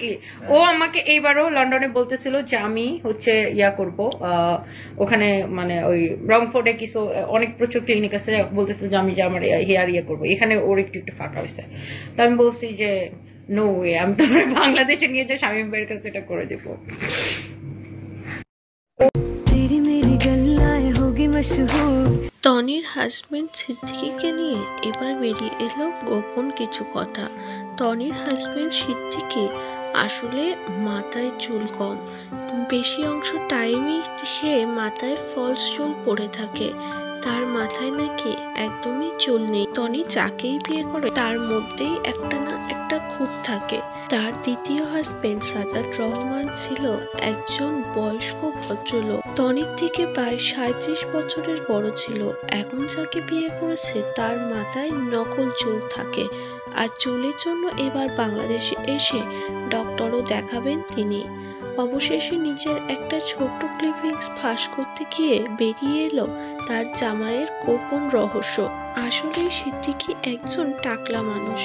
কি ও আমাকে এইবারও লন্ডনে বলতেছিল যে আমি হচ্ছে ইয়া করব ওখানে মানে ওই রংফোর্ডে কিছু অনেক প্রচুর ক্লিনিক আছে, বলতেছিল যে আমি যে আমার হেয়ার ইয়ে করবো, এখানে ওর একটু একটু ফাঁকা হয়েছে। তো আমি বলছি যে নো ওয়ে, আমি তোমার বাংলাদেশে নিয়ে যে শামীম ভাইয়ের কাছে এটা করে দেবো। টনির হাজবেন্ড সিদ্দিকীকে নিয়ে এবার বেরিয়ে এলো গোপন কিছু কথা। টনির হাজবেন্ড সিদ্দিকী আসলে মাথায় চুল কম, বেশি অংশ টাইমই সে মাথায় ফলস চুল পড়ে থাকে। তার মাথায় নাকি একদমই চুল নেই। টনি যাকেই বিয়ে করে তার মধ্যেই একটা না একটা খুঁত থাকে। তার দ্বিতীয় হাজবেন্ড সাদাত রহমান ছিল একজন বয়স্ক ভদ্রলোক, টনির থেকে প্রায় 37 বছরের বড় ছিল। এখন যাকে বিয়ে করেছে তার মাথায় নকল চুল থাকে, আর চুলের জন্য এবার বাংলাদেশে এসে ডক্টরও দেখাবেন তিনি। অবশেষে নিজের একটা ছোট্ট ক্লিপিংস ফাঁস করতে গিয়ে বেরিয়ে এলো তার জামাইয়ের গোপন রহস্য। আসলে সিদ্দিকী একজন টাকলা মানুষ।